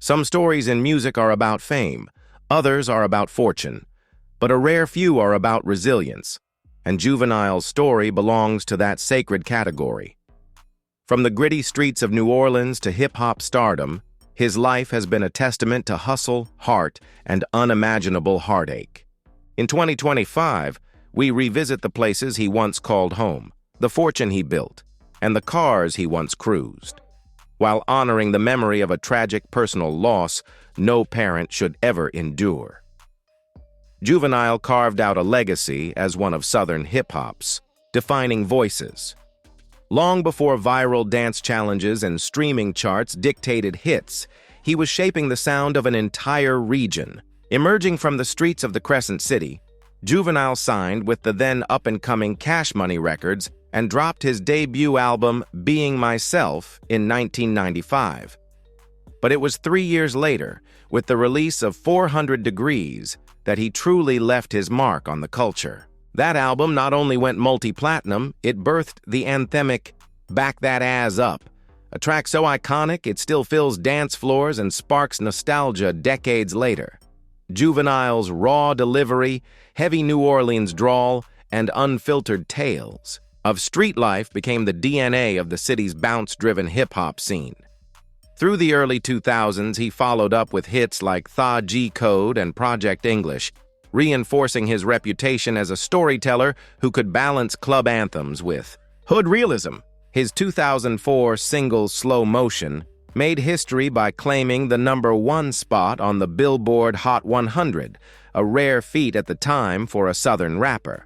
Some stories in music are about fame, others are about fortune, but a rare few are about resilience, and Juvenile's story belongs to that sacred category. From the gritty streets of New Orleans to hip-hop stardom, his life has been a testament to hustle, heart, and unimaginable heartache. In 2025, we revisit the places he once called home, the fortune he built, and the cars he once cruised. While honoring the memory of a tragic personal loss no parent should ever endure. Juvenile carved out a legacy as one of Southern hip-hop's defining voices. Long before viral dance challenges and streaming charts dictated hits, he was shaping the sound of an entire region. Emerging from the streets of the Crescent City, Juvenile signed with the then up-and-coming Cash Money Records and dropped his debut album, Being Myself, in 1995. But it was 3 years later, with the release of 400 Degrees, that he truly left his mark on the culture. That album not only went multi-platinum, it birthed the anthemic Back That Ass Up, a track so iconic it still fills dance floors and sparks nostalgia decades later. Juvenile's raw delivery, heavy New Orleans drawl, and unfiltered tales of street life became the DNA of the city's bounce-driven hip-hop scene. Through the early 2000s, he followed up with hits like Tha G Code and Project English, reinforcing his reputation as a storyteller who could balance club anthems with hood realism. His 2004 single Slow Motion made history by claiming the #1 spot on the Billboard Hot 100, a rare feat at the time for a Southern rapper.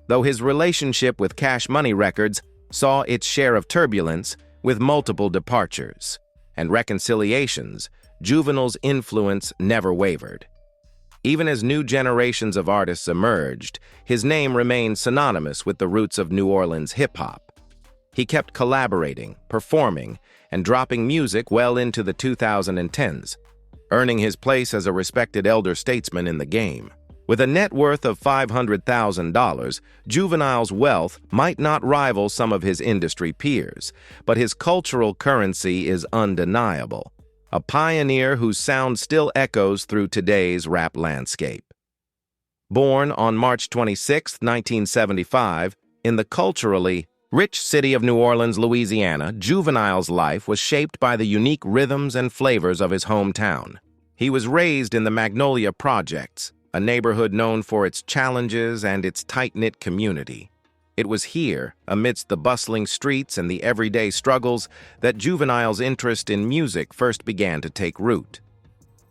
Though his relationship with Cash Money Records saw its share of turbulence with multiple departures and reconciliations, Juvenile's influence never wavered. Even as new generations of artists emerged, his name remained synonymous with the roots of New Orleans hip-hop. He kept collaborating, performing, and dropping music well into the 2010s, earning his place as a respected elder statesman in the game. With a net worth of $500,000, Juvenile's wealth might not rival some of his industry peers, but his cultural currency is undeniable. A pioneer whose sound still echoes through today's rap landscape. Born on March 26, 1975, in the culturally rich city of New Orleans, Louisiana, Juvenile's life was shaped by the unique rhythms and flavors of his hometown. He was raised in the Magnolia Projects, a neighborhood known for its challenges and its tight-knit community. It was here, amidst the bustling streets and the everyday struggles, that Juvenile's interest in music first began to take root.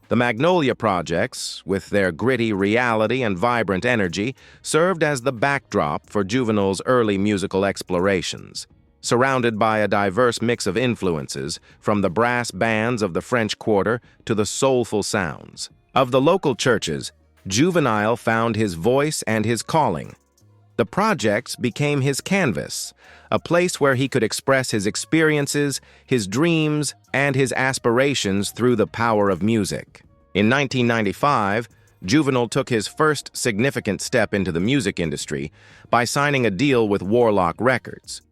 The Magnolia Projects, with their gritty reality and vibrant energy, served as the backdrop for Juvenile's early musical explorations. Surrounded by a diverse mix of influences, from the brass bands of the French Quarter to the soulful sounds of the local churches, Juvenile found his voice and his calling. The projects became his canvas, a place where he could express his experiences, his dreams, and his aspirations through the power of music. In 1995, Juvenile took his first significant step into the music industry by signing a deal with Warlock Records.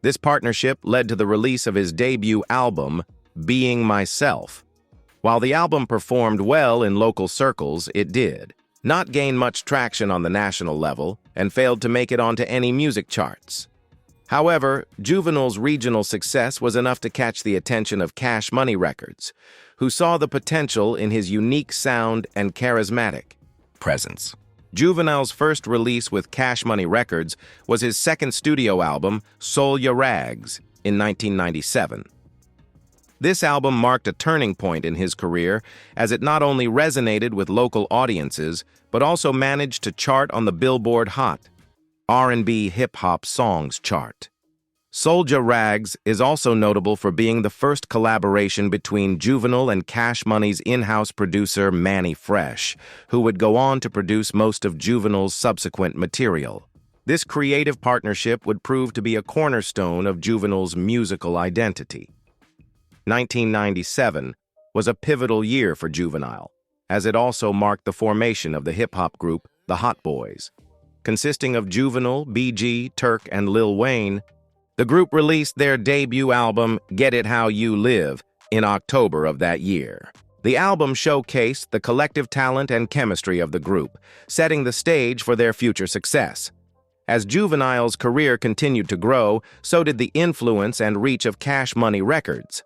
This partnership led to the release of his debut album, Being Myself. While the album performed well in local circles, it did not gain much traction on the national level and failed to make it onto any music charts. However, Juvenile's regional success was enough to catch the attention of Cash Money Records, who saw the potential in his unique sound and charismatic presence. Juvenile's first release with Cash Money Records was his second studio album, Soul Ya Rags, in 1997. This album marked a turning point in his career, as it not only resonated with local audiences, but also managed to chart on the Billboard Hot R&B Hip-Hop Songs chart. Soul Ya Rags is also notable for being the first collaboration between Juvenile and Cash Money's in-house producer Manny Fresh, who would go on to produce most of Juvenile's subsequent material. This creative partnership would prove to be a cornerstone of Juvenile's musical identity. 1997 was a pivotal year for Juvenile, as it also marked the formation of the hip-hop group The Hot Boys. Consisting of Juvenile, BG, Turk, and Lil Wayne, the group released their debut album, Get It How You Live, in October of that year. The album showcased the collective talent and chemistry of the group, setting the stage for their future success. As Juvenile's career continued to grow, so did the influence and reach of Cash Money Records.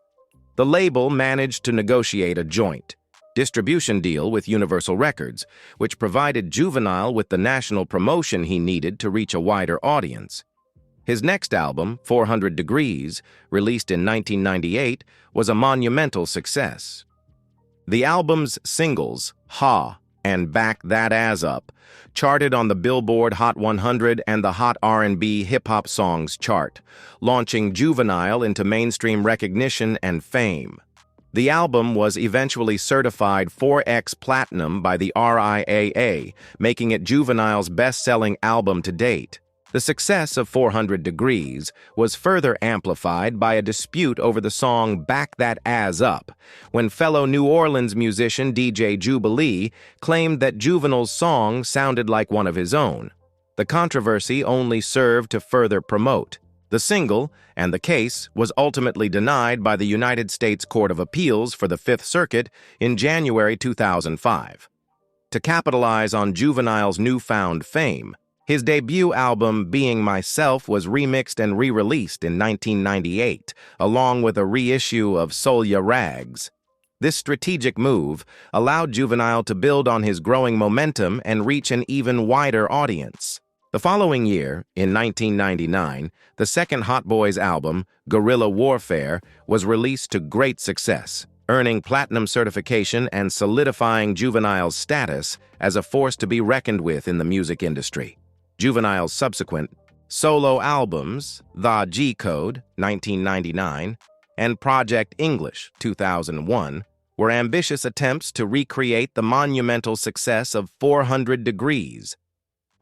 The label managed to negotiate a joint distribution deal with Universal Records, which provided Juvenile with the national promotion he needed to reach a wider audience. His next album, 400 Degrees, released in 1998, was a monumental success. The album's singles, Ha and Back That Ass Up, charted on the Billboard Hot 100 and the Hot R&B Hip-Hop Songs chart, launching Juvenile into mainstream recognition and fame. The album was eventually certified 4X Platinum by the RIAA, making it Juvenile's best-selling album to date. The success of 400 Degrees was further amplified by a dispute over the song Back That Ass Up, when fellow New Orleans musician DJ Jubilee claimed that Juvenile's song sounded like one of his own. The controversy only served to further promote the single, and the case was ultimately denied by the United States Court of Appeals for the Fifth Circuit in January 2005. To capitalize on Juvenile's newfound fame, his debut album, Being Myself, was remixed and re-released in 1998, along with a reissue of Soul Ya Rags. This strategic move allowed Juvenile to build on his growing momentum and reach an even wider audience. The following year, in 1999, the second Hot Boys album, Guerrilla Warfare, was released to great success, earning platinum certification and solidifying Juvenile's status as a force to be reckoned with in the music industry. Juvenile's subsequent solo albums, The G Code, 1999, and Project English, 2001, were ambitious attempts to recreate the monumental success of 400 Degrees.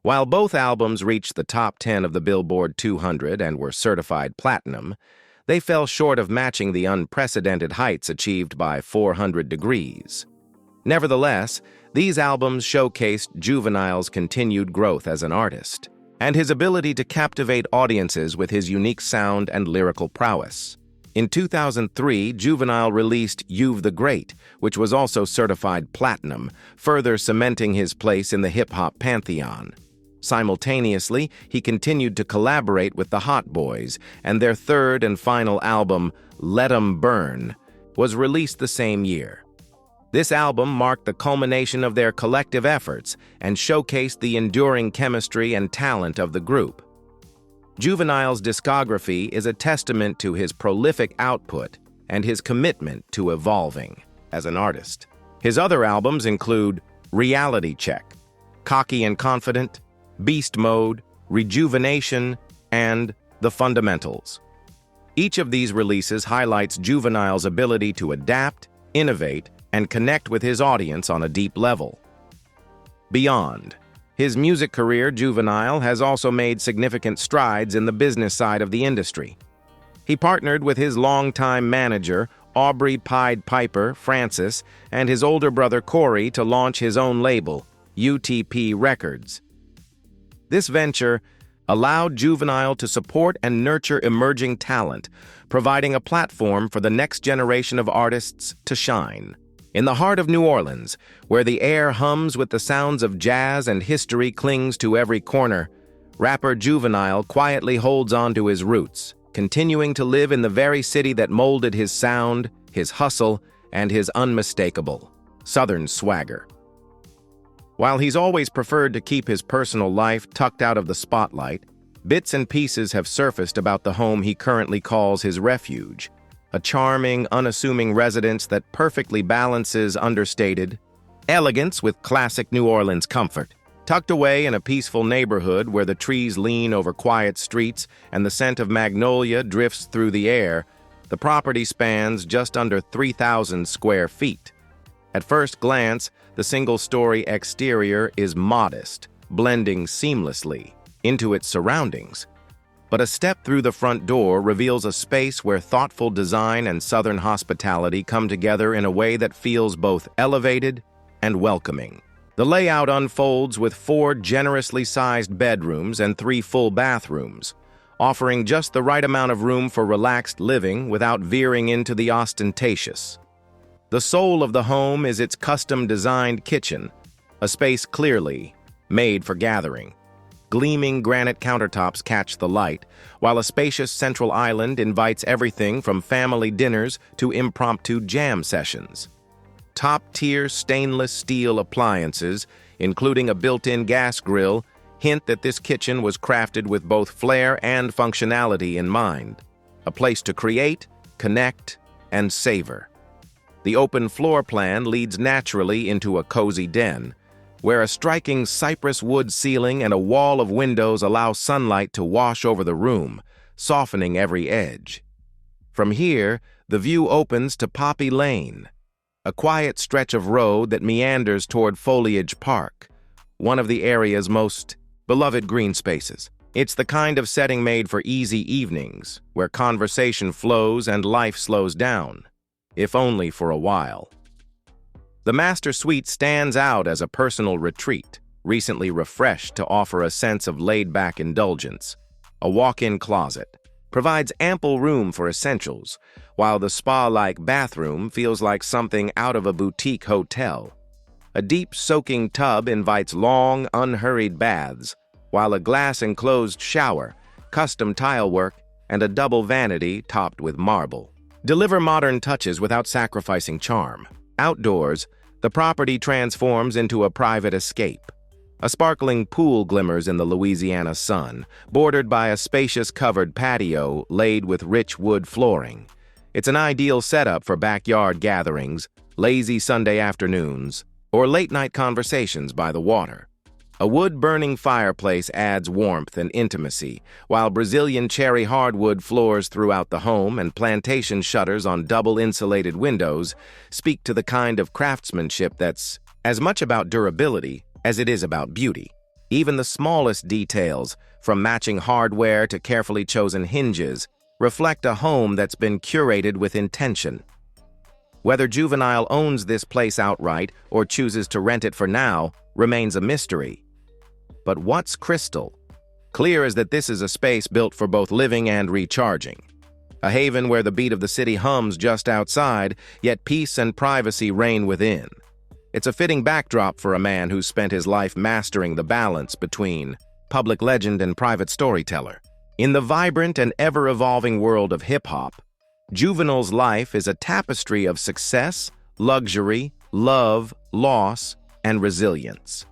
While both albums reached the top 10 of the Billboard 200 and were certified platinum, they fell short of matching the unprecedented heights achieved by 400 Degrees. Nevertheless, these albums showcased Juvenile's continued growth as an artist and his ability to captivate audiences with his unique sound and lyrical prowess. In 2003, Juvenile released You've the Great, which was also certified platinum, further cementing his place in the hip-hop pantheon. Simultaneously, he continued to collaborate with the Hot Boys, and their third and final album, Let 'Em Burn, was released the same year. This album marked the culmination of their collective efforts and showcased the enduring chemistry and talent of the group. Juvenile's discography is a testament to his prolific output and his commitment to evolving as an artist. His other albums include Reality Check, Cocky and Confident, Beast Mode, Rejuvenation, and The Fundamentals. Each of these releases highlights Juvenile's ability to adapt, innovate, and connect with his audience on a deep level. Beyond his music career, Juvenile has also made significant strides in the business side of the industry. He partnered with his longtime manager, Aubrey Pied Piper Francis, and his older brother Corey to launch his own label, UTP Records. This venture allowed Juvenile to support and nurture emerging talent, providing a platform for the next generation of artists to shine. In the heart of New Orleans, where the air hums with the sounds of jazz and history clings to every corner, rapper Juvenile quietly holds on to his roots, continuing to live in the very city that molded his sound, his hustle, and his unmistakable Southern swagger. While he's always preferred to keep his personal life tucked out of the spotlight, bits and pieces have surfaced about the home he currently calls his refuge, a charming, unassuming residence that perfectly balances understated elegance with classic New Orleans comfort. Tucked away in a peaceful neighborhood where the trees lean over quiet streets and the scent of magnolia drifts through the air, the property spans just under 3,000 square feet. At first glance, the single-story exterior is modest, blending seamlessly into its surroundings. But a step through the front door reveals a space where thoughtful design and Southern hospitality come together in a way that feels both elevated and welcoming. The layout unfolds with 4 generously sized bedrooms and 3 full bathrooms, offering just the right amount of room for relaxed living without veering into the ostentatious. The soul of the home is its custom-designed kitchen, a space clearly made for gathering. Gleaming granite countertops catch the light, while a spacious central island invites everything from family dinners to impromptu jam sessions. Top-tier stainless steel appliances, including a built-in gas grill, hint that this kitchen was crafted with both flair and functionality in mind. A place to create, connect, and savor. The open floor plan leads naturally into a cozy den, where a striking cypress wood ceiling and a wall of windows allow sunlight to wash over the room, softening every edge. From here, the view opens to Poppy Lane, a quiet stretch of road that meanders toward Foliage Park, one of the area's most beloved green spaces. It's the kind of setting made for easy evenings, where conversation flows and life slows down, if only for a while. The master suite stands out as a personal retreat, recently refreshed to offer a sense of laid-back indulgence. A walk-in closet provides ample room for essentials, while the spa-like bathroom feels like something out of a boutique hotel. A deep soaking tub invites long, unhurried baths, while a glass-enclosed shower, custom tile work, and a double vanity topped with marble deliver modern touches without sacrificing charm. Outdoors, the property transforms into a private escape. A sparkling pool glimmers in the Louisiana sun, bordered by a spacious covered patio laid with rich wood flooring. It's an ideal setup for backyard gatherings, lazy Sunday afternoons, or late-night conversations by the water. A wood-burning fireplace adds warmth and intimacy, while Brazilian cherry hardwood floors throughout the home and plantation shutters on double-insulated windows speak to the kind of craftsmanship that's as much about durability as it is about beauty. Even the smallest details, from matching hardware to carefully chosen hinges, reflect a home that's been curated with intention. Whether Juvenile owns this place outright or chooses to rent it for now remains a mystery. But what's crystal clear is that this is a space built for both living and recharging. A haven where the beat of the city hums just outside, yet peace and privacy reign within. It's a fitting backdrop for a man who's spent his life mastering the balance between public legend and private storyteller. In the vibrant and ever-evolving world of hip-hop, Juvenile's life is a tapestry of success, luxury, love, loss, and resilience.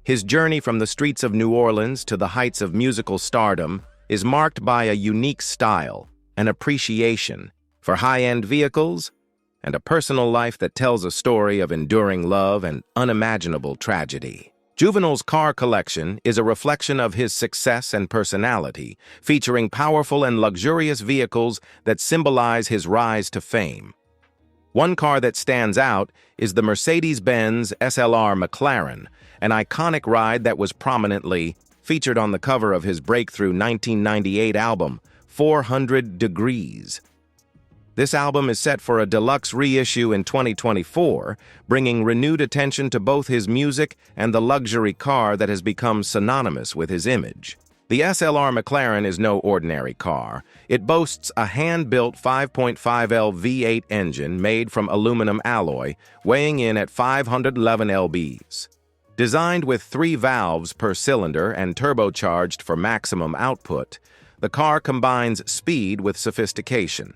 His journey from the streets of New Orleans to the heights of musical stardom is marked by a unique style, an appreciation for high-end vehicles, and a personal life that tells a story of enduring love and unimaginable tragedy. Juvenile's car collection is a reflection of his success and personality, featuring powerful and luxurious vehicles that symbolize his rise to fame. One car that stands out is the Mercedes-Benz SLR McLaren, an iconic ride that was prominently featured on the cover of his breakthrough 1998 album, 400 Degrees. This album is set for a deluxe reissue in 2024, bringing renewed attention to both his music and the luxury car that has become synonymous with his image. The SLR McLaren is no ordinary car. It boasts a hand-built 5.5L V8 engine made from aluminum alloy, weighing in at 511 lbs. Designed with 3 valves per cylinder and turbocharged for maximum output, the car combines speed with sophistication.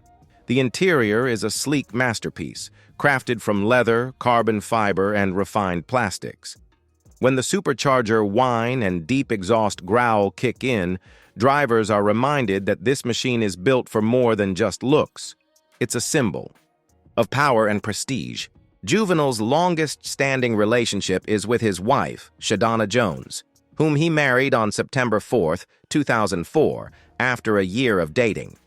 The interior is a sleek masterpiece, crafted from leather, carbon fiber, and refined plastics. When the supercharger whine and deep exhaust growl kick in, drivers are reminded that this machine is built for more than just looks. It's a symbol of power and prestige. Juvenile's longest-standing relationship is with his wife, Shadonna Jones, whom he married on September 4, 2004, after a year of dating.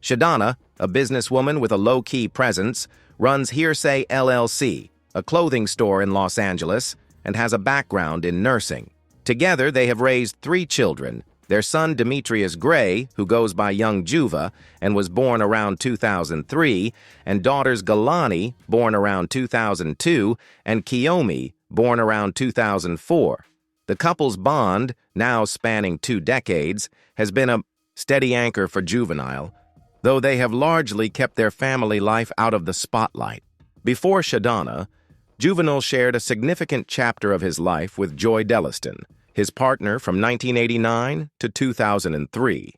Shadonna, a businesswoman with a low-key presence, runs Hearsay LLC, a clothing store in Los Angeles, and has a background in nursing. Together, they have raised 3 children, their son Demetrius Gray, who goes by Young Juva and was born around 2003, and daughters Galani, born around 2002, and Kiyomi, born around 2004. The couple's bond, now spanning 2 decades, has been a steady anchor for Juvenile, though they have largely kept their family life out of the spotlight. Before Shadana, Juvenile shared a significant chapter of his life with Joy Delliston, his partner from 1989 to 2003.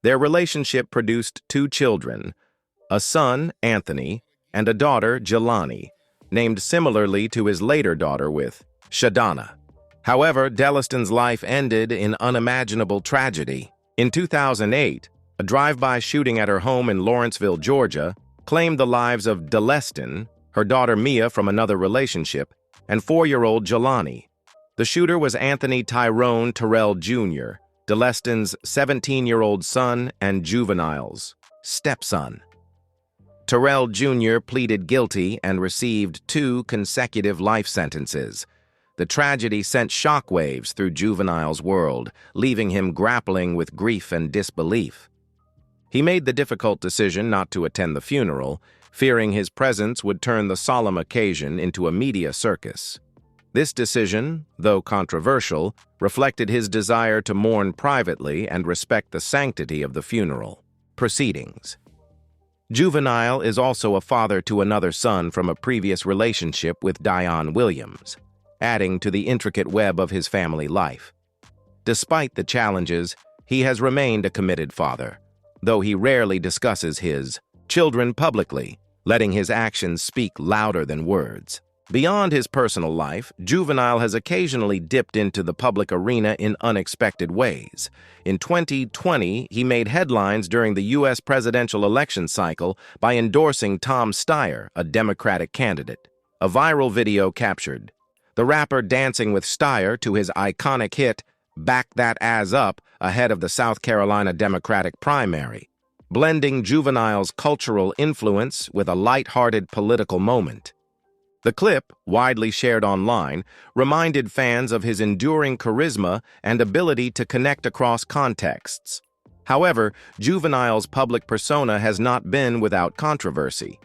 Their relationship produced 2 children, a son, Anthony, and a daughter, Jelani, named similarly to his later daughter with Shadana. However, Delliston's life ended in unimaginable tragedy. In 2008, a drive-by shooting at her home in Lawrenceville, Georgia, claimed the lives of Delliston, her daughter Mia from another relationship, and 4-year-old Jelani. The shooter was Anthony Tyrone Terrell Jr., Delliston's 17-year-old son and Juvenile's stepson. Terrell Jr. pleaded guilty and received 2 consecutive life sentences. The tragedy sent shockwaves through Juvenile's world, leaving him grappling with grief and disbelief. He made the difficult decision not to attend the funeral, fearing his presence would turn the solemn occasion into a media circus. This decision, though controversial, reflected his desire to mourn privately and respect the sanctity of the funeral proceedings. Juvenile is also a father to another son from a previous relationship with Dion Williams, adding to the intricate web of his family life. Despite the challenges, he has remained a committed father, though he rarely discusses his children publicly, letting his actions speak louder than words. Beyond his personal life, Juvenile has occasionally dipped into the public arena in unexpected ways. In 2020, he made headlines during the U.S. presidential election cycle by endorsing Tom Steyer, a Democratic candidate. A viral video captured the rapper dancing with Steyer to his iconic hit, "Back That Ass Up," ahead of the South Carolina Democratic primary, blending Juvenile's cultural influence with a light-hearted political moment. The clip, widely shared online, reminded fans of his enduring charisma and ability to connect across contexts. However, Juvenile's public persona has not been without controversy.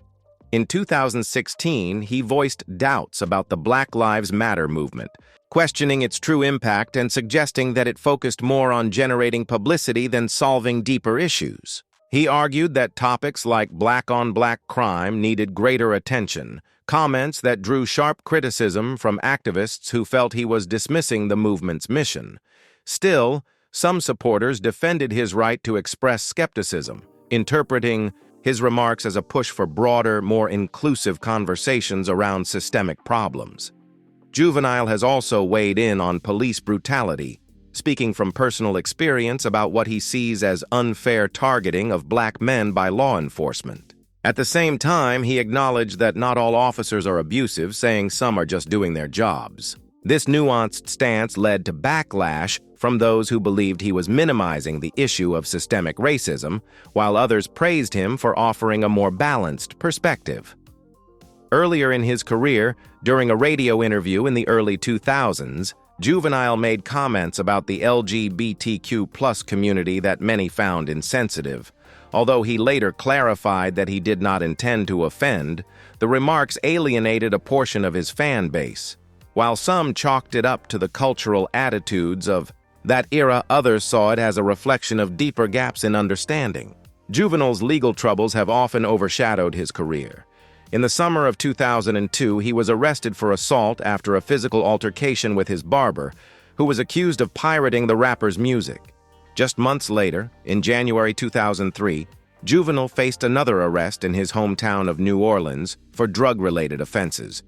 In 2016, he voiced doubts about the Black Lives Matter movement, questioning its true impact and suggesting that it focused more on generating publicity than solving deeper issues. He argued that topics like black-on-black crime needed greater attention, comments that drew sharp criticism from activists who felt he was dismissing the movement's mission. Still, some supporters defended his right to express skepticism, interpreting his remarks as a push for broader, more inclusive conversations around systemic problems. Juvenile has also weighed in on police brutality, speaking from personal experience about what he sees as unfair targeting of black men by law enforcement. At the same time, he acknowledged that not all officers are abusive, saying some are just doing their jobs. This nuanced stance led to backlash from those who believed he was minimizing the issue of systemic racism, while others praised him for offering a more balanced perspective. Earlier in his career, during a radio interview in the early 2000s, Juvenile made comments about the LGBTQ+ community that many found insensitive. Although he later clarified that he did not intend to offend, the remarks alienated a portion of his fan base. While some chalked it up to the cultural attitudes of that era, others saw it as a reflection of deeper gaps in understanding. Juvenile's legal troubles have often overshadowed his career. In the summer of 2002, he was arrested for assault after a physical altercation with his barber, who was accused of pirating the rapper's music. Just months later, in January 2003, Juvenile faced another arrest in his hometown of New Orleans for drug-related offenses.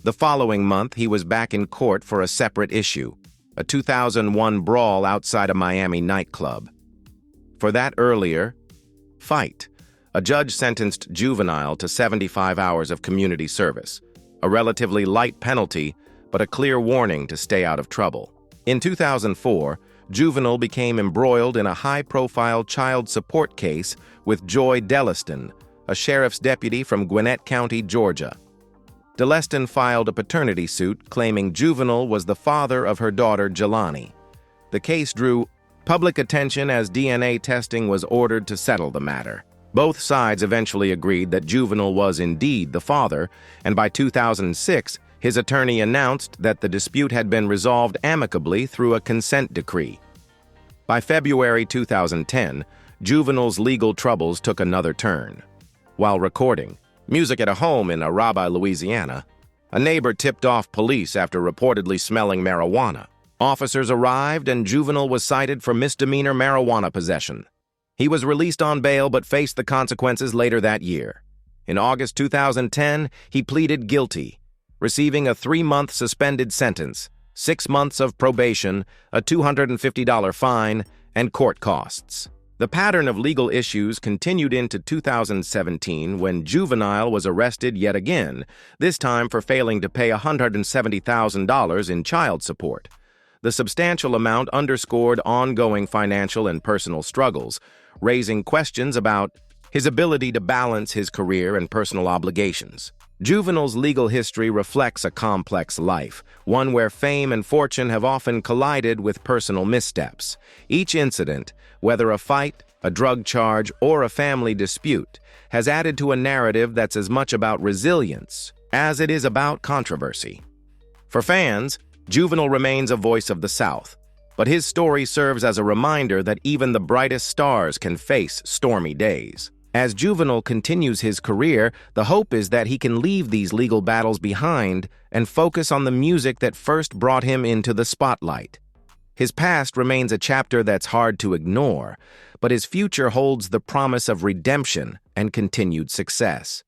The following month, he was back in court for a separate issue, a 2001 brawl outside a Miami nightclub. For that earlier fight, a judge sentenced Juvenile to 75 hours of community service, a relatively light penalty, but a clear warning to stay out of trouble. In 2004, Juvenile became embroiled in a high-profile child support case with Joy Delliston, a sheriff's deputy from Gwinnett County, Georgia. Delliston filed a paternity suit claiming Juvenile was the father of her daughter Jelani. The case drew public attention as DNA testing was ordered to settle the matter. Both sides eventually agreed that Juvenile was indeed the father, and by 2006, his attorney announced that the dispute had been resolved amicably through a consent decree. By February 2010, Juvenile's legal troubles took another turn. While recording, Music at a home in Arabi, Louisiana. A neighbor tipped off police after reportedly smelling marijuana. Officers arrived and Juvenile was cited for misdemeanor marijuana possession. He was released on bail but faced the consequences later that year. In August 2010, he pleaded guilty, receiving a 3-month suspended sentence, 6 months of probation, a $250 fine, and court costs. The pattern of legal issues continued into 2017 when Juvenile was arrested yet again, this time for failing to pay $170,000 in child support. The substantial amount underscored ongoing financial and personal struggles, raising questions about his ability to balance his career and personal obligations. Juvenile's legal history reflects a complex life, one where fame and fortune have often collided with personal missteps. Each incident, whether a fight, a drug charge, or a family dispute, has added to a narrative that's as much about resilience as it is about controversy. For fans, Juvenile remains a voice of the South, but his story serves as a reminder that even the brightest stars can face stormy days. As Juvenile continues his career, the hope is that he can leave these legal battles behind and focus on the music that first brought him into the spotlight. His past remains a chapter that's hard to ignore, but his future holds the promise of redemption and continued success.